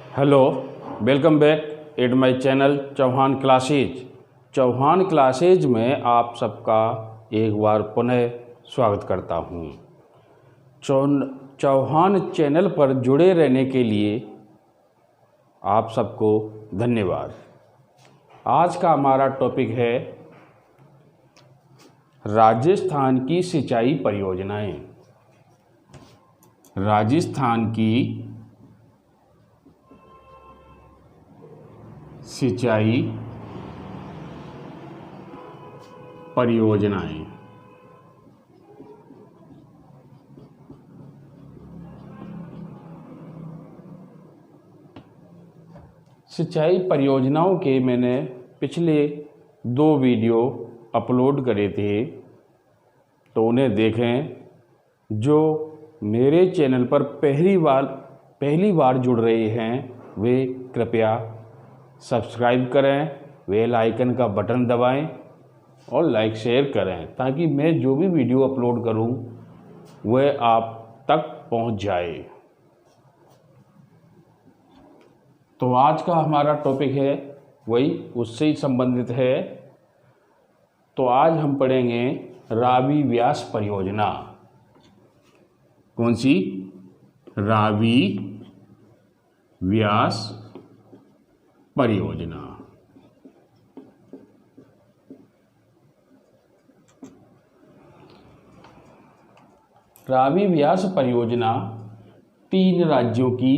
Hello, welcome back at my channel Chauhan classes. Chauhan classes में आप सबका एक बार पुनः स्वागत करता हूँ। चौहान चैनल पर जुड़े रहने के लिए आप सबको धन्यवाद। आज का हमारा टॉपिक है राजस्थान की सिंचाई परियोजनाएं। राजस्थान की सिंचाई परियोजनाएं। सिंचाई परियोजनाओं के मैंने पिछले 2 वीडियो अपलोड करे थे, तो उन्हें देखें। जो मेरे चैनल पर पहली बार जुड़ रहे हैं वे कृपया सब्सक्राइब करें, बेल आइकन का बटन दबाएं और लाइक शेयर करें, ताकि मैं जो भी वीडियो अपलोड करूं वह आप तक पहुंच जाए। तो आज का हमारा टॉपिक है वही उससे ही संबंधित है। तो आज हम पढ़ेंगे रावी व्यास परियोजना। कौन सी? रावी व्यास परियोजना। रावी व्यास परियोजना 3 राज्यों की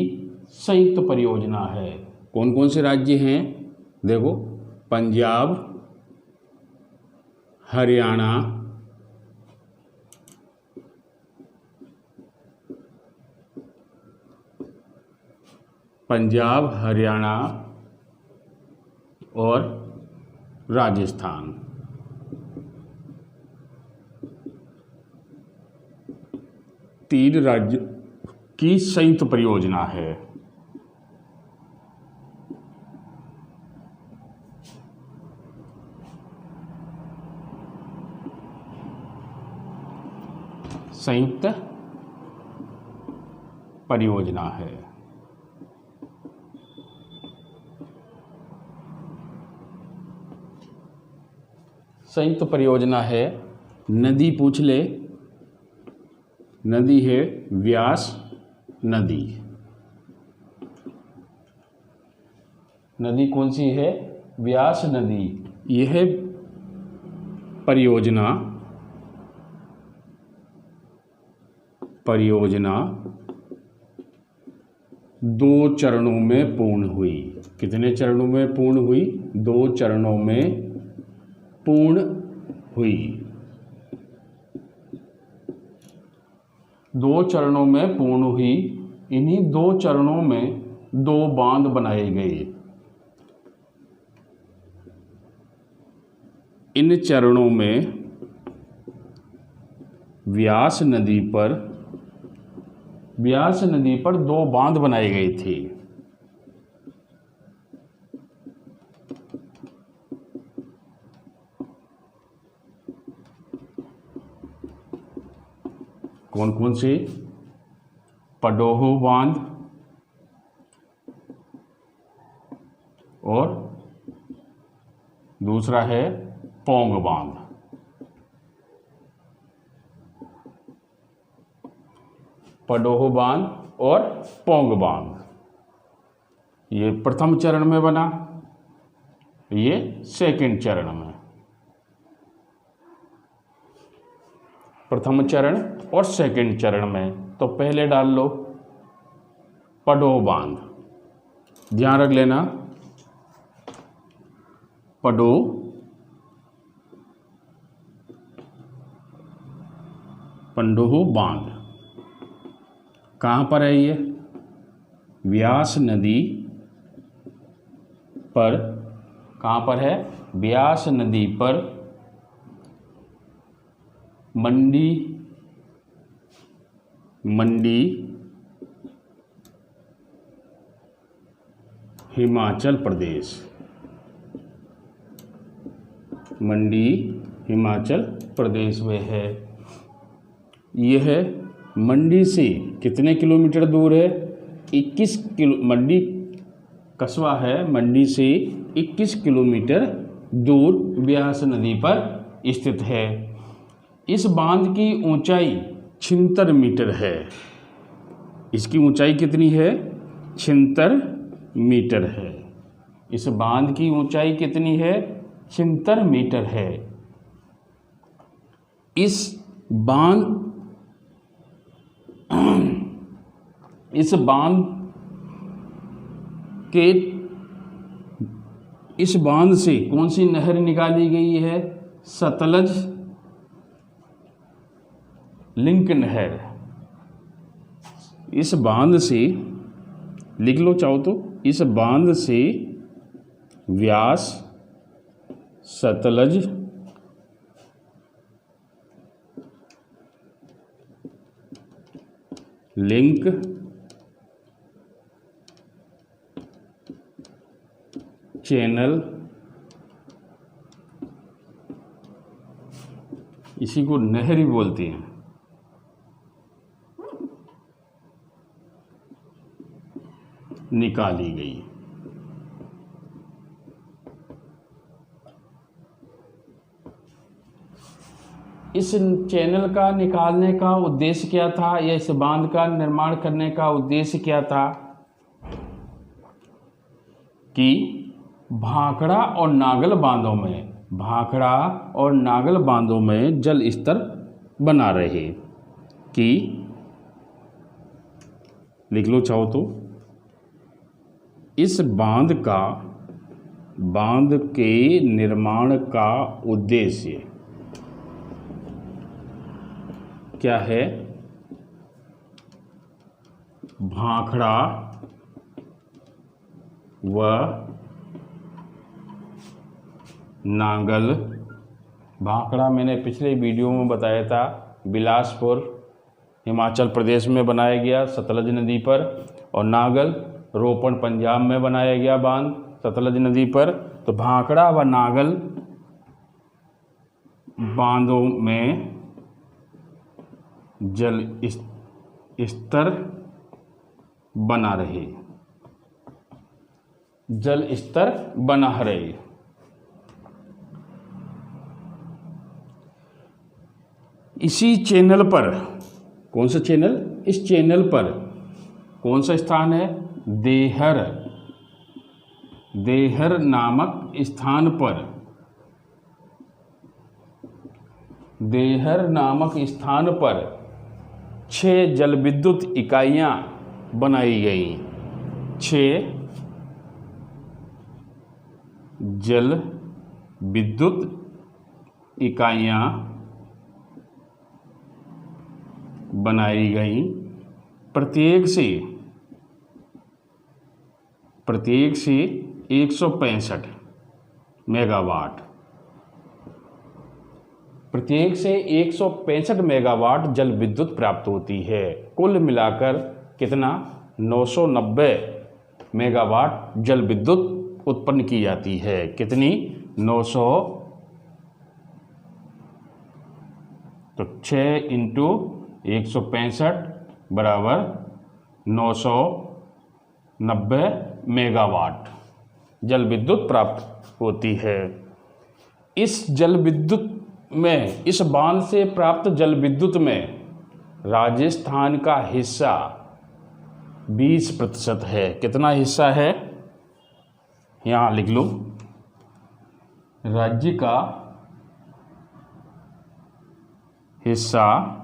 संयुक्त परियोजना है। कौन कौन से राज्य हैं? देखो, पंजाब, हरियाणा, हरियाणा और राजस्थान। तीन राज्य की संयुक्त परियोजना है। संयुक्त परियोजना है। संयुक्त परियोजना है। नदी पूछ ले। नदी है व्यास नदी। नदी कौन सी है? व्यास नदी। यह परियोजना 2 चरणों में पूर्ण हुई। कितने चरणों में पूर्ण हुई? 2 चरणों में पूर्ण हुई। 2 चरणों में पूर्ण हुई। इन्हीं 2 चरणों में 2 बांध बनाए गए। इन चरणों में व्यास नदी पर 2 बांध बनाए गए थे। कौन कौन से? पडोह बांध और दूसरा है पौंग बांध। पडोह बांध और पौंग बांध ये प्रथम चरण में बना, ये सेकंड चरण में। प्रथम चरण और सेकंड चरण में। तो पहले डाल लो पडोह बांध। ध्यान रख लेना, पडोह बांध कहाँ पर है? ये व्यास नदी पर। कहाँ पर है? व्यास नदी पर मंडी हिमाचल प्रदेश। मंडी हिमाचल प्रदेश में है। यह मंडी से कितने किलोमीटर दूर है? 21 किलो। मंडी कस्बा है मंडी से 21 किलोमीटर दूर व्यास नदी पर स्थित है। इस बांध की ऊंचाई 76 मीटर है। इसकी ऊंचाई कितनी है? 76 मीटर है। इस बांध की ऊंचाई कितनी है? 76 मीटर है। इस बांध से कौन सी नहर निकाली गई है? सतलज लिंक नहर। इस बांध से लिख लो चाहो तो, इस बांध से व्यास सतलज लिंक चैनल, इसी को नहर ही बोलते हैं, निकाली गई। इस चैनल का निकालने का उद्देश्य क्या था, या इस बांध का निर्माण करने का उद्देश्य क्या था? कि भाखड़ा और नागल बांधों में जल स्तर बना रहे। कि लिख लो चाहो तो, इस बांध के निर्माण का उद्देश्य क्या है? भाखड़ा व नांगल। भाखड़ा मैंने पिछले वीडियो में बताया था, बिलासपुर हिमाचल प्रदेश में बनाया गया सतलज नदी पर, और नांगल रोपण पंजाब में बनाया गया बांध सतलज नदी पर। तो भाखड़ा व नांगल बांधों में जल स्तर बना रहे, जल स्तर बना रहे। इसी चैनल पर, कौन सा चैनल? इस चैनल पर कौन सा स्थान है? देहर नामक स्थान पर, देहर नामक स्थान पर 6 जल विद्युत इकाइयां बनाई गई। 6 जल विद्युत इकाइयां बनाई गई। प्रत्येक से 165 मेगावाट, प्रत्येक से 165 मेगावाट जल विद्युत प्राप्त होती है। कुल मिलाकर कितना? 990 मेगावाट जल विद्युत उत्पन्न की जाती है। कितनी? 900। तो 6 इंटू 165 बराबर 990 मेगावाट जल विद्युत प्राप्त होती है। इस जल विद्युत में, इस बांध से प्राप्त जल विद्युत में राजस्थान का हिस्सा 20% है। कितना हिस्सा है? यहाँ लिख लो, राज्य का हिस्सा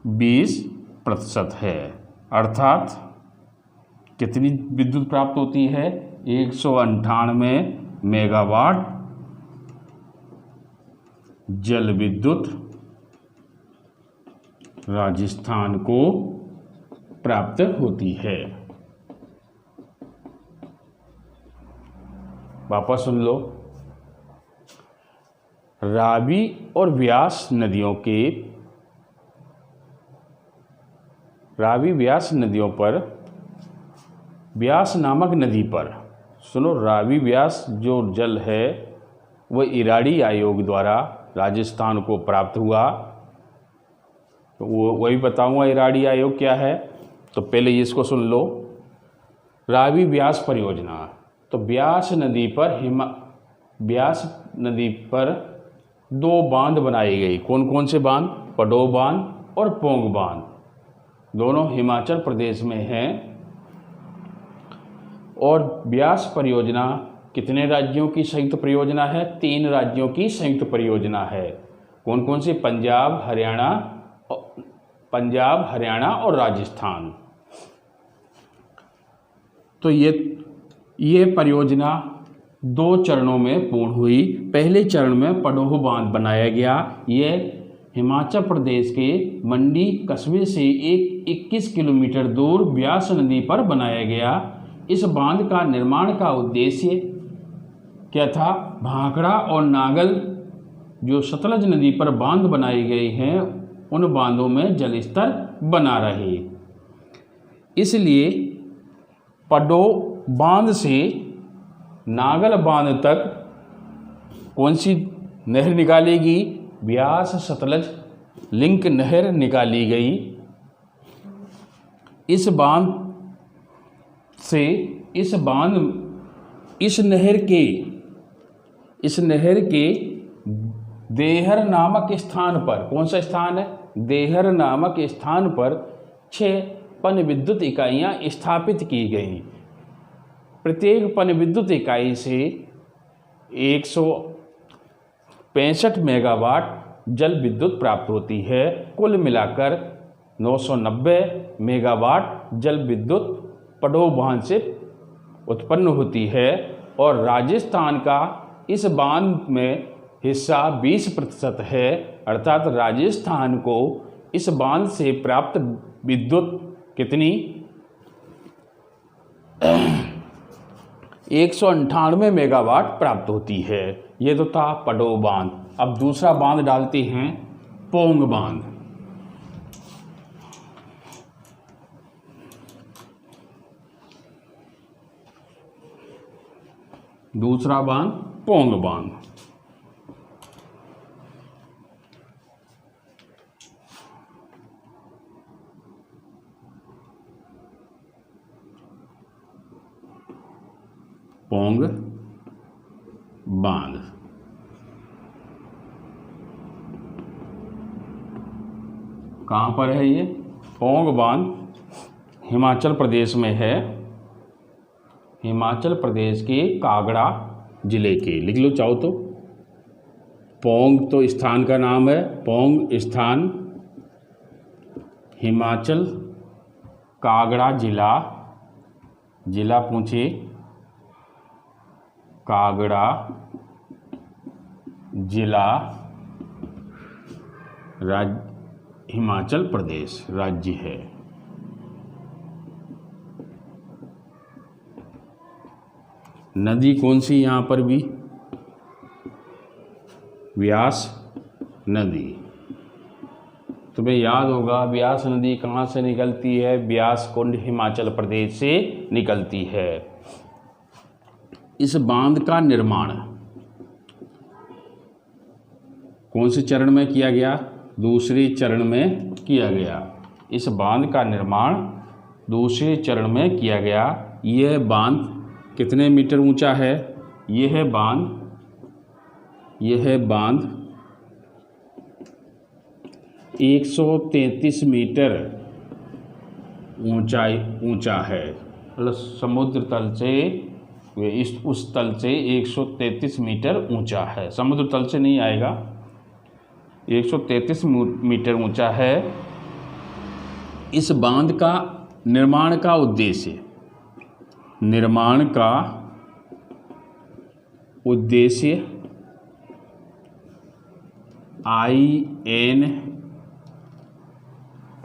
20% है। अर्थात कितनी विद्युत प्राप्त होती है? 198 मेगावाट जल विद्युत राजस्थान को प्राप्त होती है। वापस सुन लो, रावी और व्यास नदियों के, रावी व्यास नदियों पर, व्यास नामक नदी पर, सुनो, रावी व्यास जो जल है वह इराड़ी आयोग द्वारा राजस्थान को प्राप्त हुआ। तो वो वही बताऊंगा इराड़ी आयोग क्या है। तो पहले इसको सुन लो। रावी ब्यास परियोजना। तो ब्यास नदी पर दो बांध बनाई गई। कौन कौन से बांध? पडो बांध और पोंग बांध, दोनों हिमाचल प्रदेश में हैं। और ब्यास परियोजना कितने राज्यों की संयुक्त परियोजना है? 3 राज्यों की संयुक्त परियोजना है। कौन कौन सी? पंजाब, हरियाणा और राजस्थान। तो ये परियोजना 2 चरणों में पूर्ण हुई। पहले चरण में पडोह बांध बनाया गया। ये हिमाचल प्रदेश के मंडी कस्बे से 21 किलोमीटर दूर ब्यास नदी पर बनाया गया। इस बांध का निर्माण का उद्देश्य क्या था? भाखड़ा और नागल जो सतलज नदी पर बांध बनाए गए हैं, उन बांधों में जल स्तर बना रहे। इसलिए पडो बांध से नागल बांध तक कौन सी नहर निकालेगी? ब्यास सतलज लिंक नहर निकाली गई। इस नहर के देहर नामक स्थान पर, कौन सा स्थान है? देहर नामक स्थान पर 6 पन विद्युत इकाइयां स्थापित की गई। प्रत्येक पन विद्युत इकाई से 165 मेगावाट जल विद्युत प्राप्त होती है। कुल मिलाकर 990 मेगावाट जल विद्युत पडोह बांध से उत्पन्न होती है। और राजस्थान का इस बांध में हिस्सा 20% है, अर्थात राजस्थान को इस बांध से प्राप्त विद्युत कितनी? 198 मेगावाट प्राप्त होती है। ये तो था पडोह बांध। अब दूसरा बांध डालते हैं, पोंग बांध। दूसरा बांध पोंग बांध। पोंग बांध कहाँ पर है? ये पोंग बांध हिमाचल प्रदेश में है। हिमाचल प्रदेश के कांगड़ा जिले के, लिख लो चाहो तो। पोंग तो स्थान का नाम है, पोंग स्थान, हिमाचल, कांगड़ा जिला पूछे, कांगड़ा जिला, हिमाचल प्रदेश राज्य है। नदी कौन सी यहाँ पर भी? ब्यास नदी। तुम्हें याद होगा ब्यास नदी कहाँ से निकलती है? ब्यास कुंड हिमाचल प्रदेश से निकलती है। इस बांध का निर्माण कौन से चरण में किया गया? दूसरे चरण में किया गया। इस बांध का निर्माण दूसरे चरण में किया गया। यह बांध कितने मीटर ऊंचा है? यह बांध 133 मीटर ऊंचा है। मतलब समुद्र तल से उस तल से 133 मीटर ऊंचा है। समुद्र तल से नहीं आएगा, 133 मीटर ऊंचा है। इस बांध का निर्माण का उद्देश्य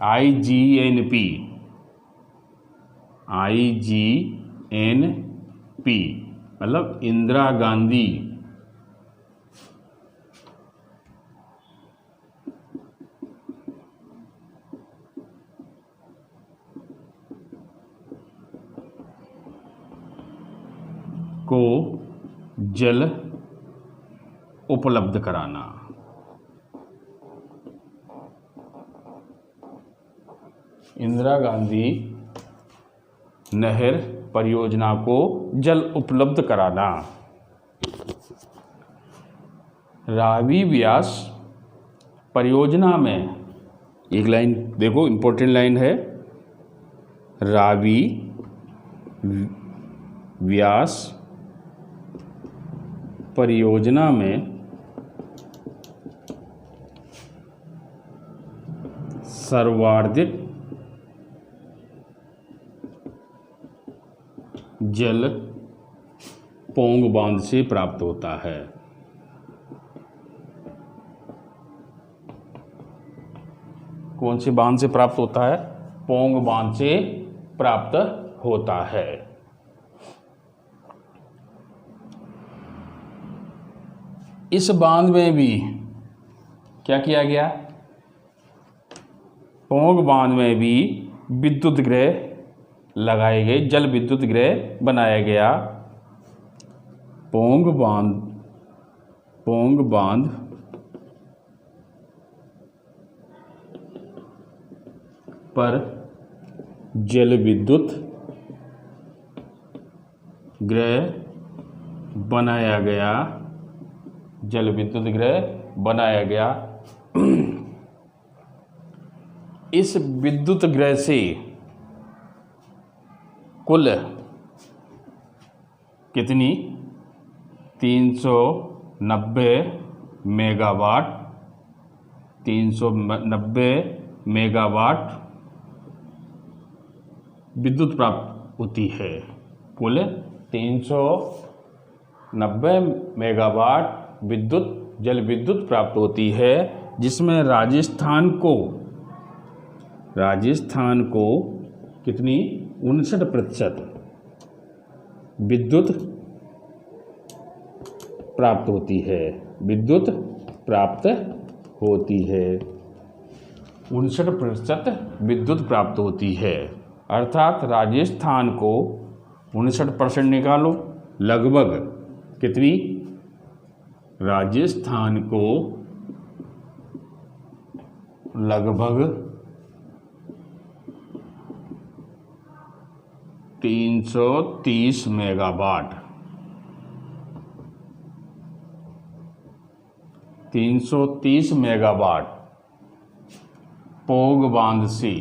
IGNP मतलब इंदिरा गांधी को जल उपलब्ध कराना। इंदिरा गांधी नहर परियोजना को जल उपलब्ध कराना। रावी व्यास परियोजना में, एक लाइन देखो इम्पोर्टेंट लाइन है, रावी व्यास परियोजना में सर्वाधिक जल पौंग बांध से प्राप्त होता है। कौन से बांध से प्राप्त होता है? पौंग बांध से प्राप्त होता है। इस बांध में भी क्या किया गया? पौंग बांध में भी विद्युत गृह लगाए गए, जल विद्युत गृह बनाया गया। पौंग बांध पर जल विद्युत गृह बनाया गया, जल विद्युत गृह बनाया गया। इस विद्युत गृह से कुल कितनी 390 मेगावाट 390 मेगावाट विद्युत प्राप्त होती है। कुल 390 मेगावाट जल विद्युत प्राप्त होती है, जिसमें राजस्थान को कितनी 59% विद्युत प्राप्त होती है। विद्युत प्राप्त होती है 59% विद्युत प्राप्त होती है। अर्थात राजस्थान को 59% निकालो, लगभग कितनी? राजस्थान को लगभग 330 मेगावाट 330 मेगावाट पौंग बांध से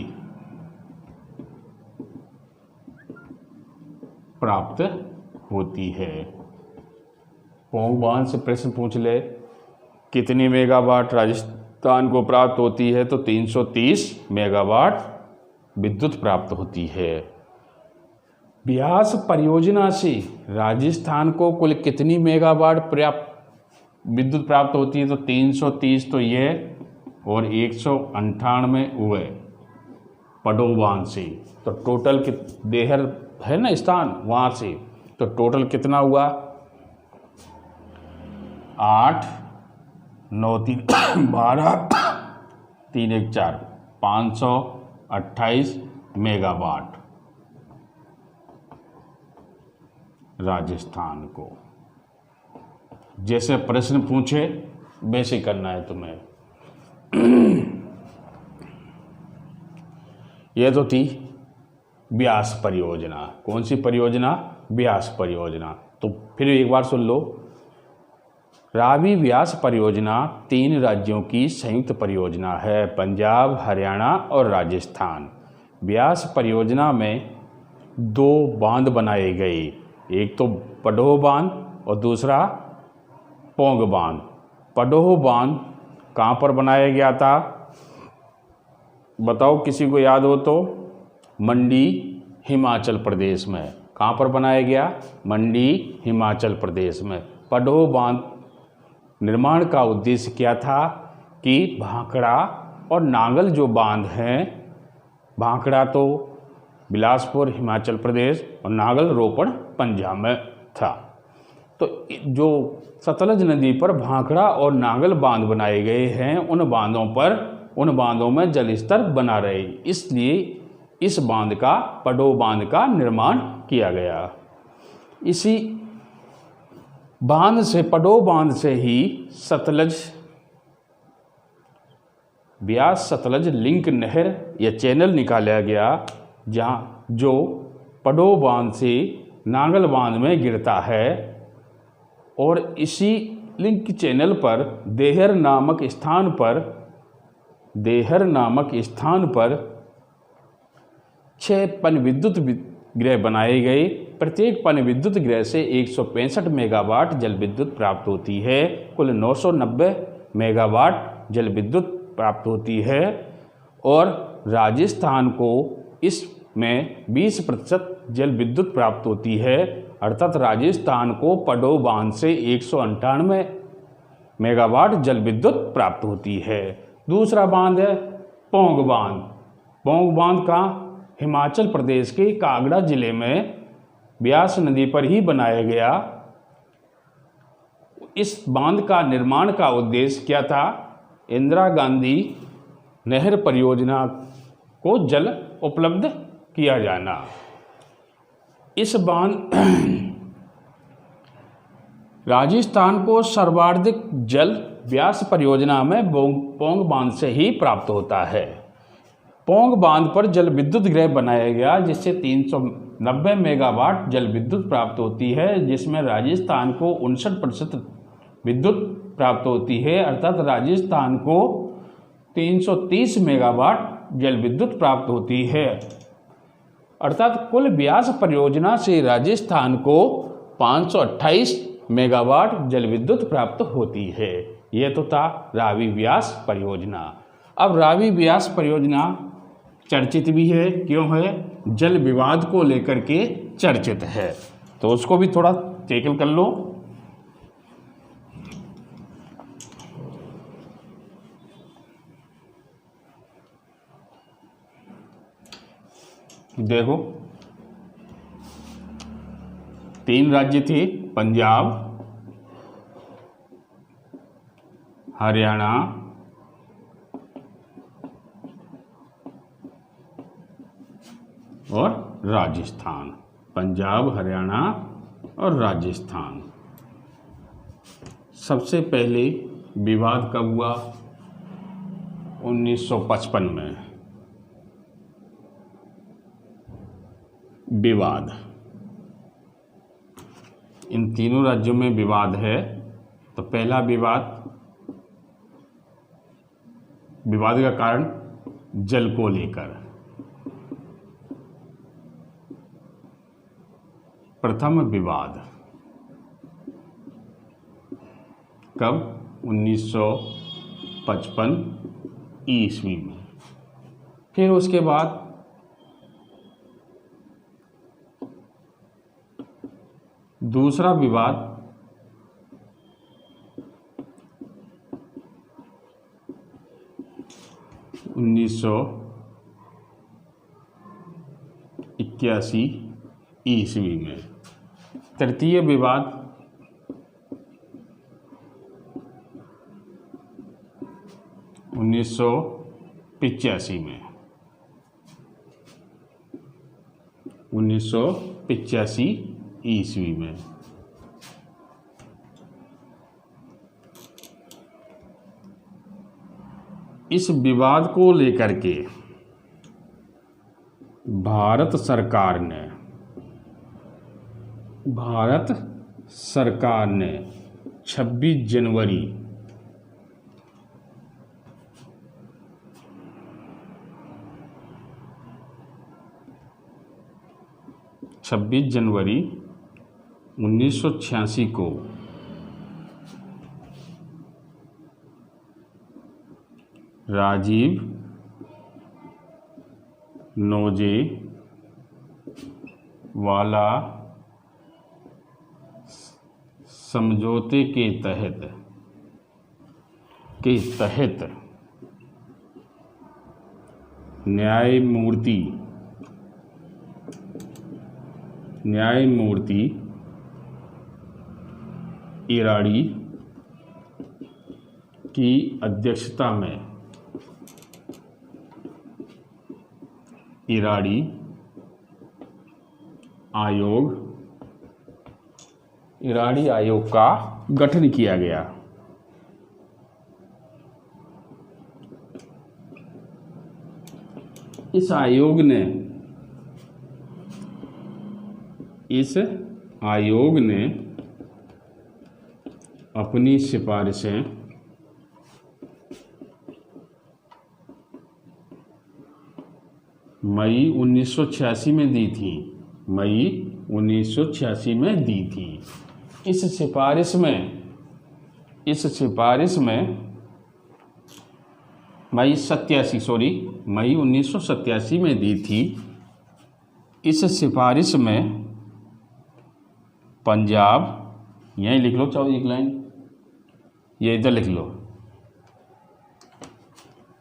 प्राप्त होती है। पौंग बांध से प्रश्न पूछ ले कितनी मेगावाट राजस्थान को प्राप्त होती है, तो 330 मेगावाट विद्युत प्राप्त होती है। ब्यास परियोजना से राजस्थान को कुल कितनी मेगावाट विद्युत प्राप्त होती है, तो 330 तो ये और 198 हुए पडोह बांध से, तो टोटल देहर है ना स्थान वहाँ से, तो टोटल कितना हुआ? 8 9 3 12 3 1 4 528 मेगावाट राजस्थान को। जैसे प्रश्न पूछे वैसे करना है तुम्हें। यह तो थी ब्यास परियोजना। कौन सी परियोजना? ब्यास परियोजना। तो फिर एक बार सुन लो। रावी व्यास परियोजना 3 राज्यों की संयुक्त परियोजना है, पंजाब, हरियाणा और राजस्थान। व्यास परियोजना में 2 बांध बनाए गए, एक तो पडोह बांध और दूसरा पौंग बांध। पडोह बांध कहाँ पर बनाया गया था? बताओ किसी को याद हो तो। मंडी, हिमाचल प्रदेश में। कहाँ पर बनाया गया? मंडी, हिमाचल प्रदेश में। पडोह बांध निर्माण का उद्देश्य क्या था कि भाखड़ा और नांगल जो बांध हैं, भाखड़ा तो बिलासपुर हिमाचल प्रदेश और नांगल रोपड़ पंजाब में था, तो जो सतलज नदी पर भाखड़ा और नांगल बांध बनाए गए हैं, उन बांधों में जल स्तर बना रहे, इसलिए इस बांध का, पडोह बांध का निर्माण किया गया। इसी बांध से, पडोह बांध से ही सतलज, ब्यास सतलज लिंक नहर या चैनल निकाला गया, जहाँ जो पडो बांध से नांगल बांध में गिरता है और इसी लिंक चैनल पर देहर नामक स्थान पर 6 पनविद्युत गृह बनाए गए। प्रत्येक पनविद्युत गृह से 165 मेगावाट जल विद्युत प्राप्त होती है। कुल 990 मेगावाट जल विद्युत प्राप्त होती है और राजस्थान को इसमें 20% जल विद्युत प्राप्त होती है, अर्थात राजस्थान को पडो बांध से 198 मेगावाट जल विद्युत प्राप्त होती है। दूसरा बांध है पौंग बांध। पौंग बांध का हिमाचल प्रदेश के कांगड़ा जिले में ब्यास नदी पर ही बनाया गया। इस बांध का निर्माण का उद्देश्य क्या था? इंदिरा गांधी नहर परियोजना को जल उपलब्ध किया जाना। इस बांध राजस्थान को सर्वाधिक जल ब्यास परियोजना में पौंग बांध से ही प्राप्त होता है। पौंग बांध पर जल विद्युत गृह बनाया गया जिससे 390 मेगावाट जल विद्युत प्राप्त होती है, जिसमें राजस्थान को 59% विद्युत प्राप्त होती है, अर्थात राजस्थान को 330 मेगावाट जल विद्युत प्राप्त होती है। अर्थात कुल ब्यास परियोजना से राजस्थान को 528 मेगावाट जल विद्युत प्राप्त होती है। यह तो था रावी ब्यास परियोजना। अब रावी ब्यास परियोजना चर्चित भी है। क्यों है? जल विवाद को लेकर के चर्चित है, तो उसको भी थोड़ा टैकल कर लो। देखो 3 राज्य थे, पंजाब, हरियाणा और राजस्थान। पंजाब, हरियाणा और राजस्थान। सबसे पहले विवाद कब हुआ? 1955 में। विवाद, इन तीनों राज्यों में विवाद है। तो पहला विवाद का कारण जल को लेकर। प्रथम विवाद कब? 1955 ईस्वी में। फिर उसके बाद दूसरा विवाद 1981 ईस्वी में। तृतीय विवाद 1985 में। 1985 ईस्वी में। इस विवाद को लेकर के भारत सरकार ने 26 जनवरी 1986 को राजीव नोजे वाला समझौते के तहत न्यायमूर्ति इराड़ी की अध्यक्षता में इराड़ी आयोग का गठन किया गया। इस आयोग ने इस आयोग ने अपनी सिफारिशें मई 1986 में दी थी। मई 1986 में दी थी। इस सिफारिश में मई 1987 में दी थी। इस सिफारिश में पंजाब, यहीं लिख लो, चाहो एक लाइन, ये इधर लिख लो,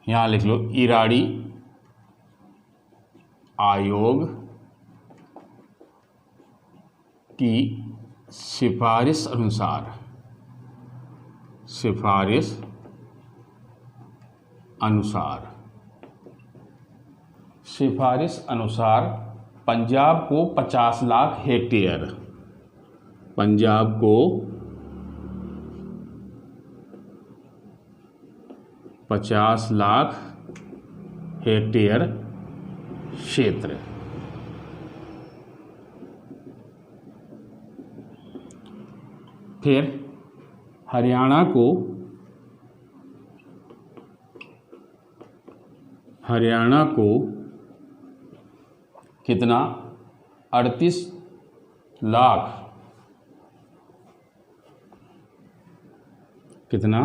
यहाँ लिख लो, इराड़ी आयोग की सिफारिश अनुसार पंजाब को 50 लाख हेक्टेयर, पंजाब को 50 लाख हेक्टेयर क्षेत्र, फिर हरियाणा को कितना, 38 लाख, कितना,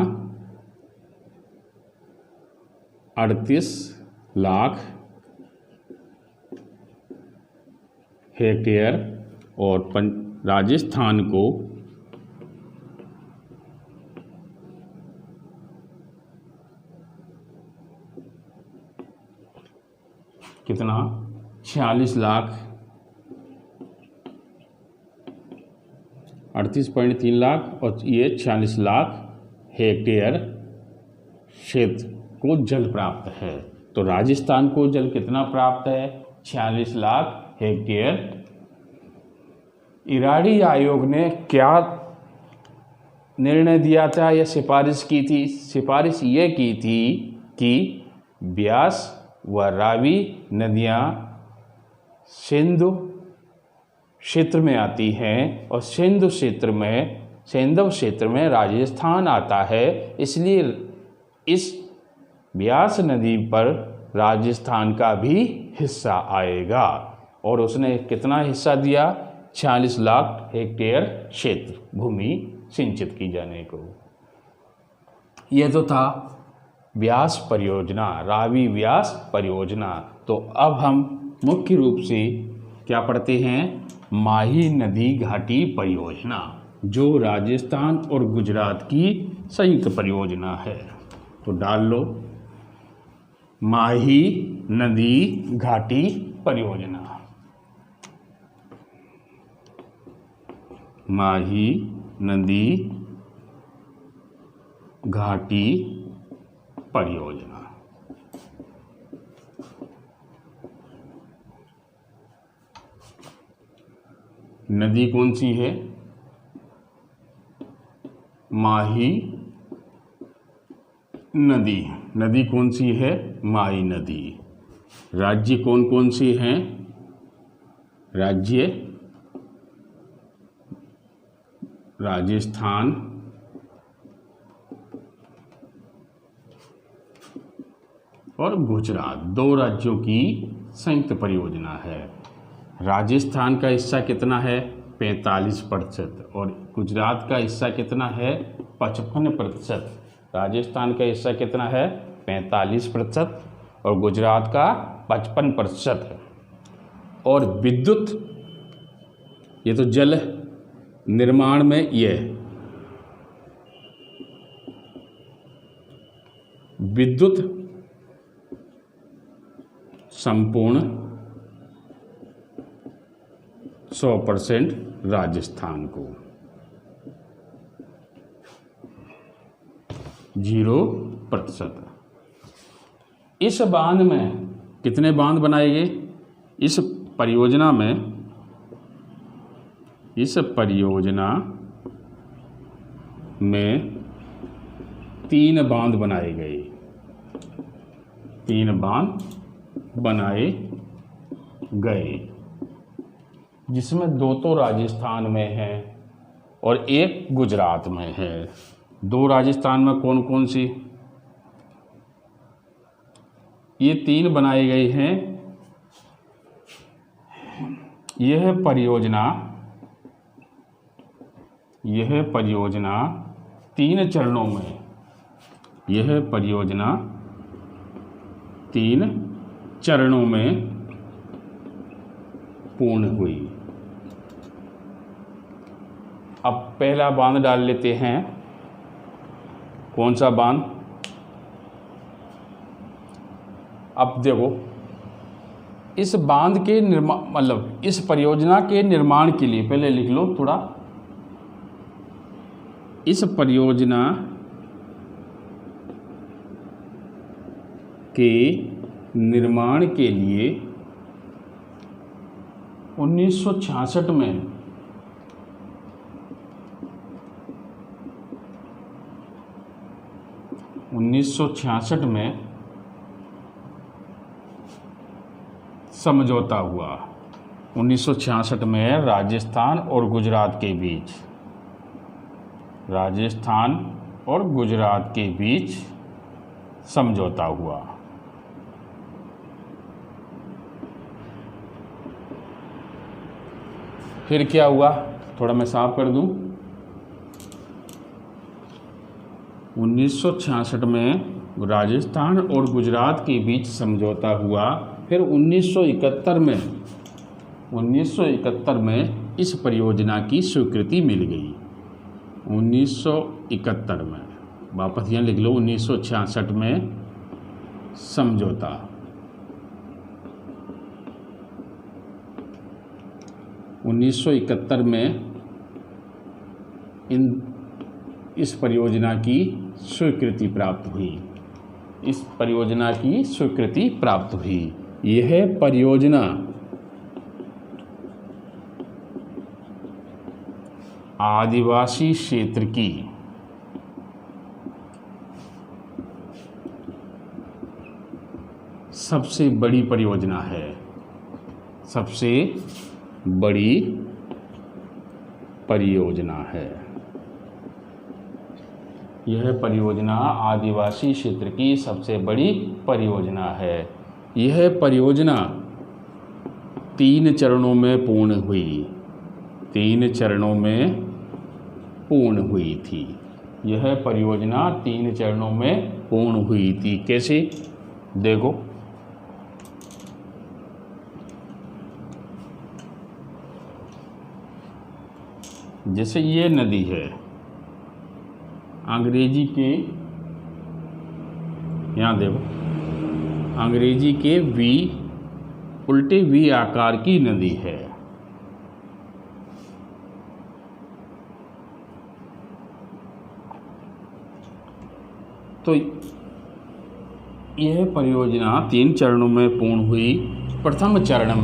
38 लाख हेक्टेयर, और राजस्थान को कितना, 46 लाख, 38.3 लाख और ये 46 लाख हेक्टेयर क्षेत्र को जल प्राप्त है। तो राजस्थान को जल कितना प्राप्त है, 46 लाख हेक्टेयर। इराड़ी आयोग ने क्या निर्णय दिया था या सिफारिश की थी? सिफारिश ये की थी कि ब्यास व रावी नदियाँ सिंधु क्षेत्र में आती हैं और सिंधु क्षेत्र में राजस्थान आता है, इसलिए इस ब्यास नदी पर राजस्थान का भी हिस्सा आएगा। और उसने कितना हिस्सा दिया, 46 लाख हेक्टेयर क्षेत्र भूमि सिंचित की जाने को। यह तो था व्यास परियोजना, रावी व्यास परियोजना। तो अब हम मुख्य रूप से क्या पढ़ते हैं, माही नदी घाटी परियोजना, जो राजस्थान और गुजरात की संयुक्त परियोजना है। तो डाल लो, माही नदी घाटी परियोजना, माही नदी घाटी परियोजना। नदी कौन सी है, माही नदी। नदी कौन सी है, माही नदी। राज्य कौन कौन से हैं, राज्य राजस्थान, और गुजरात, दो राज्यों की संयुक्त परियोजना है। राजस्थान का हिस्सा कितना है, 45%, और गुजरात का हिस्सा कितना है, 55%। राजस्थान का हिस्सा कितना है, 45%, और गुजरात का 55%। और विद्युत, ये तो जल निर्माण में ये विद्युत संपूर्ण 100% राजस्थान को, 0%। इस बांध में कितने बांध बनाए गए, इस परियोजना में 3 बांध बनाए गए, 3 बांध बनाए गए, जिसमें 2 तो राजस्थान में है और 1 गुजरात में है। 2 राजस्थान में कौन कौन सी? ये 3 बनाई गई हैं। यह परियोजना 3 चरणों में, यह परियोजना 3 चरणों में पूर्ण हुई। अब पहला बांध डाल लेते हैं। कौन सा बांध? अब देखो, इस बांध के निर्माण, मतलब इस परियोजना के निर्माण के लिए, पहले लिख लो थोड़ा, इस परियोजना के निर्माण के लिए 1966 में समझौता हुआ। 1966 में राजस्थान और गुजरात के बीच, राजस्थान और गुजरात के बीच समझौता हुआ। फिर क्या हुआ, थोड़ा मैं साफ कर दूं। 1966 में राजस्थान और गुजरात के बीच समझौता हुआ। फिर 1971 में इस परियोजना की स्वीकृति मिल गई। 1971 में, वापस यहाँ लिख लो, 1966 में समझौता, 1971 में इस परियोजना की स्वीकृति प्राप्त हुई। इस परियोजना की स्वीकृति प्राप्त हुई। यह परियोजना आदिवासी क्षेत्र की सबसे बड़ी परियोजना है। सबसे बड़ी परियोजना है। यह परियोजना आदिवासी क्षेत्र की सबसे बड़ी परियोजना है। यह परियोजना 3 चरणों में पूर्ण हुई। 3 चरणों में पूर्ण हुई थी। यह परियोजना 3 चरणों में पूर्ण हुई थी। कैसे? देखो, जैसे ये नदी है, अंग्रेजी के, यहाँ देखो, अंग्रेजी के वी, उल्टे वी आकार की नदी है। तो यह परियोजना 3 चरणों में पूर्ण हुई। प्रथम चरण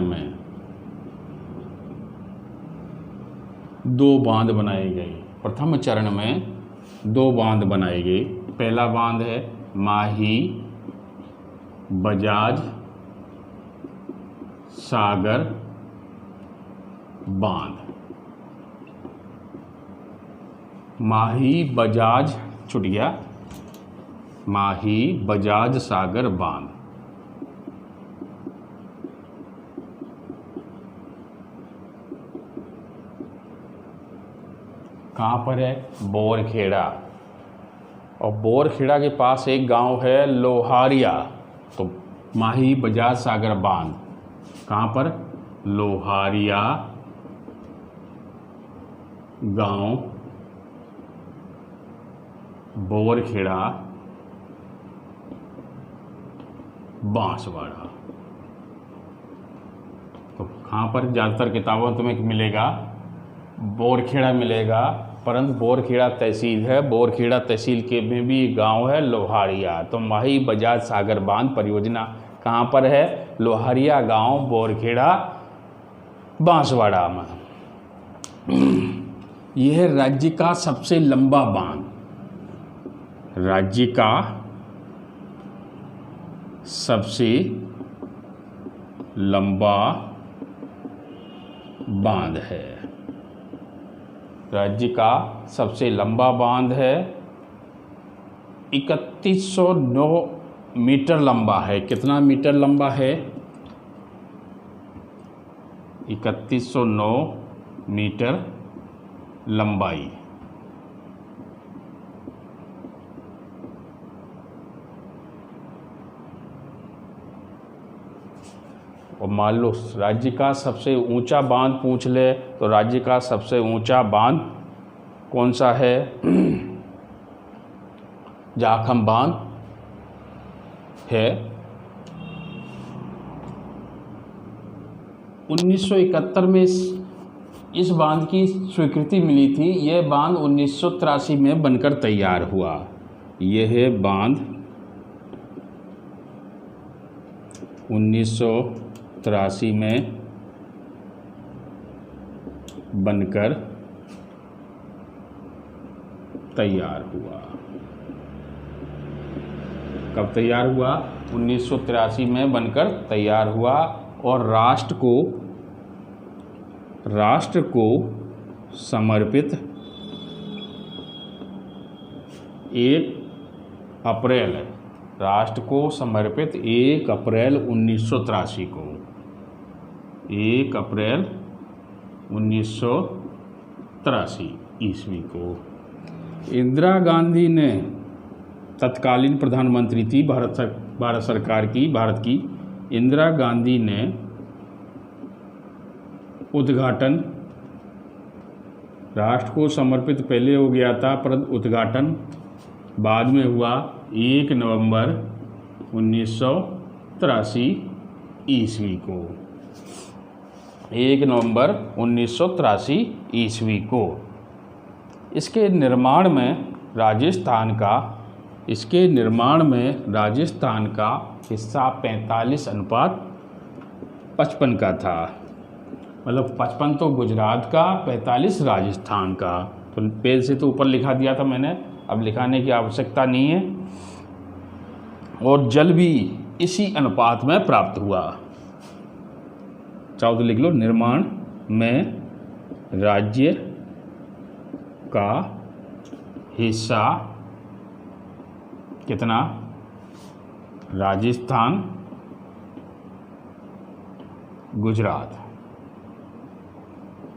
में 2 बांध बनाए गए। प्रथम चरण में 2 बांध बनाए गए। पहला बांध है माही बजाज सागर बांध। माही बजाज, छूट गया, माही बजाज सागर बांध। कहाँ पर है? बोरखेड़ा। और बोरखेड़ा के पास एक गांव है लोहारिया। तो माही बजाज सागर बांध कहाँ पर? लोहारिया गांव, बोरखेड़ा, बांसवाड़ा। तो कहाँ पर? ज़्यादातर किताबों में तुम्हें मिलेगा बोरखेड़ा मिलेगा, परंतु बोरखेड़ा तहसील है। बोरखेड़ा तहसील के में भी गांव है लोहारिया। तो माही बजाज सागर बांध परियोजना कहाँ पर है? लोहारिया गांव, बोरखेड़ा, बांसवाड़ा में। यह राज्य का सबसे लंबा बांध, राज्य का सबसे लंबा बांध है। राज्य का सबसे लंबा बांध है, 3109 मीटर लंबा है। कितना मीटर लंबा है? 3109 मीटर लंबाई। और मान लो राज्य का सबसे ऊंचा बांध पूछ ले तो राज्य का सबसे ऊंचा बांध कौन सा है? जाखम बांध है। 1971 में इस बांध की स्वीकृति मिली थी। यह बांध 1983 में बनकर तैयार हुआ। यह बांध 1983 में बनकर तैयार हुआ। कब तैयार हुआ? 1983 में बनकर तैयार हुआ। और राष्ट्र को समर्पित 1 अप्रैल राष्ट्र को समर्पित 1 अप्रैल 1983 को 1 अप्रैल 1983 ईस्वी को इंदिरा गांधी ने, तत्कालीन प्रधानमंत्री थी भारत सरकार की, भारत की इंदिरा गांधी ने उद्घाटन, राष्ट्र को समर्पित पहले हो गया था पर उद्घाटन बाद में हुआ 1 नवंबर 1983 ईस्वी को। 1 नवंबर 1983 ईस्वी को। इसके निर्माण में राजस्थान का हिस्सा 45:55 का था। मतलब 55 तो गुजरात का, 45 राजस्थान का। तो पेज से तो ऊपर लिखा दिया था मैंने, अब लिखाने की आवश्यकता नहीं है। और जल भी इसी अनुपात में प्राप्त हुआ। चाहो तो लिख लो, निर्माण में राज्य का हिस्सा कितना? राजस्थान, गुजरात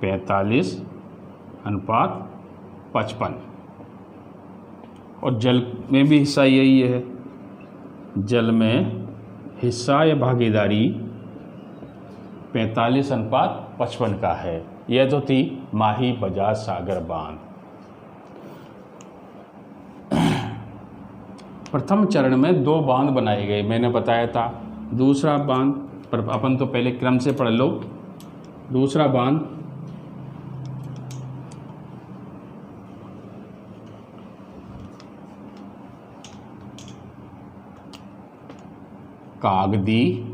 45:55। और जल में भी हिस्सा यही है। जल में हिस्सा या भागीदारी 45:55 का है। यह तो थी माही बजाज सागर बांध। प्रथम चरण में 2 बांध बनाए गए, मैंने बताया था। दूसरा बांध पर अपन तो पहले क्रम से पढ़ लो। दूसरा बांध कागदी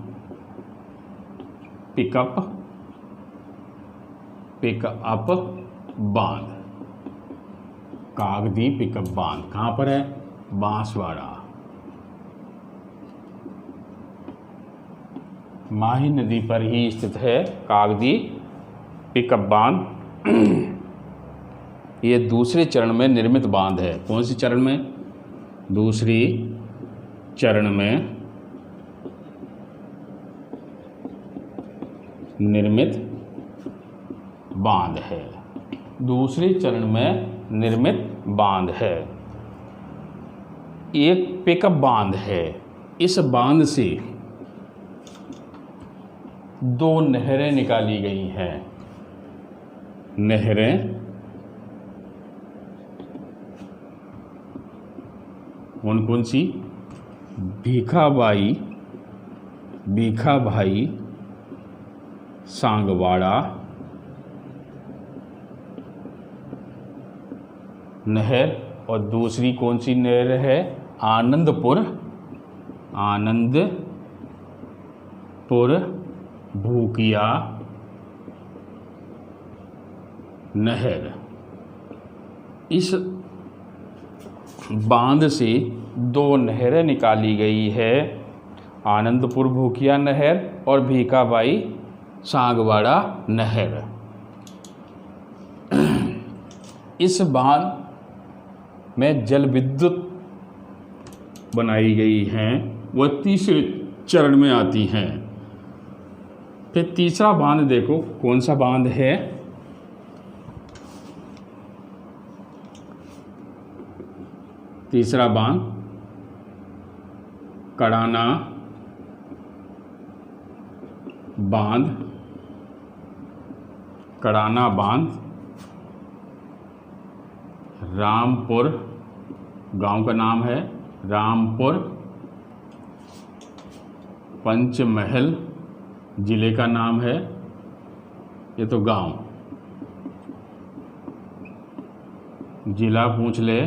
पिकअप बांध। कागदी पिकअप बांध कहाँ पर है? बांसवाड़ा, माही नदी पर ही स्थित है कागदी पिकअप बांध। ये दूसरे चरण में निर्मित बांध है। कौन सी चरण में? दूसरी चरण में निर्मित बांध है। दूसरे चरण में निर्मित बांध है। एक पिकअप बांध है। इस बांध से 2 नहरें निकाली गई हैं। नहरें कौन कौन सी? भीखाभाई सांगवाड़ा नहर, और दूसरी कौन सी नहर है? आनंदपुर भूकिया नहर। इस बांध से 2 नहरें निकाली गई है आनंदपुर भूकिया नहर और भीखाबाई सांगवाड़ा नहर। इस बांध में जल विद्युत बनाई गई हैं, वह तीसरे चरण में आती हैं। फिर तीसरा बांध देखो कौन सा बांध है। तीसरा बांध कड़ाना बांध, कड़ाना बांध रामपुर गांव का नाम है, रामपुर पंचमहल जिले का नाम है, ये तो गांव। जिला पूछ ले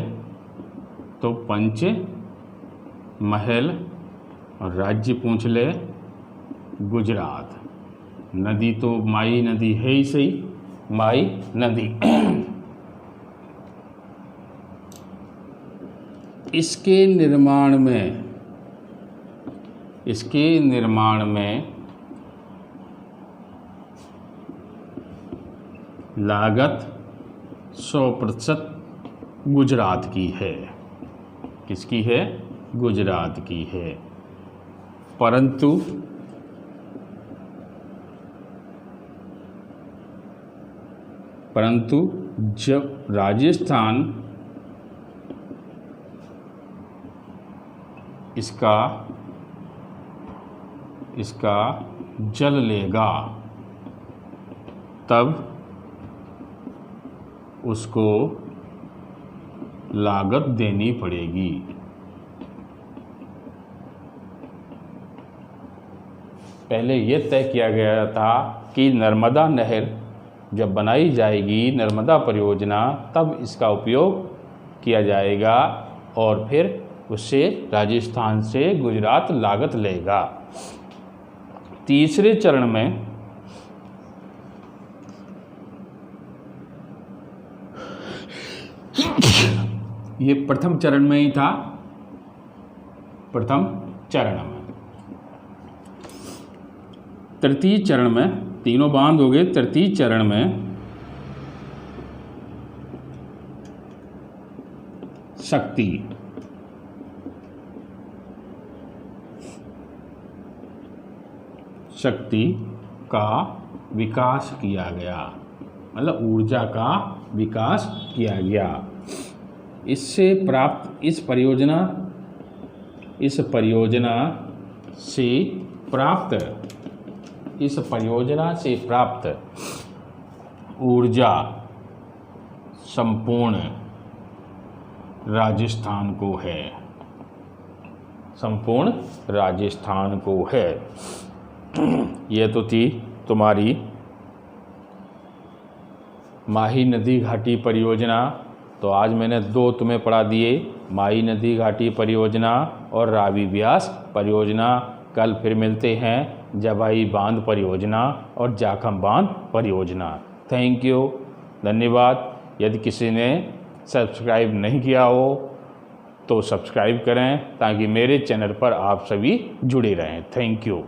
तो पंचमहल और राज्य पूछ ले गुजरात। नदी तो माई नदी है ही सही, माई नदी। इसके निर्माण में लागत 100% गुजरात की है। किसकी है? गुजरात की है। परंतु जब राजस्थान इसका जल लेगा तब उसको लागत देनी पड़ेगी। पहले यह तय किया गया था कि नर्मदा नहर जब बनाई जाएगी, नर्मदा परियोजना, तब इसका उपयोग किया जाएगा और फिर उससे राजस्थान से गुजरात लागत लेगा। तीसरे चरण में ये प्रथम चरण में ही था, प्रथम चरण में। तृतीय चरण में तीनों बांध हो गए। तृतीय चरण में शक्ति का विकास किया गया, मतलब ऊर्जा का विकास किया गया। इससे प्राप्त इस परियोजना से प्राप्त ऊर्जा संपूर्ण राजस्थान को है, संपूर्ण राजस्थान को है। यह तो थी तुम्हारी माही नदी घाटी परियोजना। तो आज मैंने दो तुम्हें पढ़ा दिए, माही नदी घाटी परियोजना और रावी व्यास परियोजना। कल फिर मिलते हैं जवाई बांध परियोजना और जाखम बांध परियोजना। थैंक यू, धन्यवाद। यदि किसी ने सब्सक्राइब नहीं किया हो तो सब्सक्राइब करें ताकि मेरे चैनल पर आप सभी जुड़े रहें। Thank you.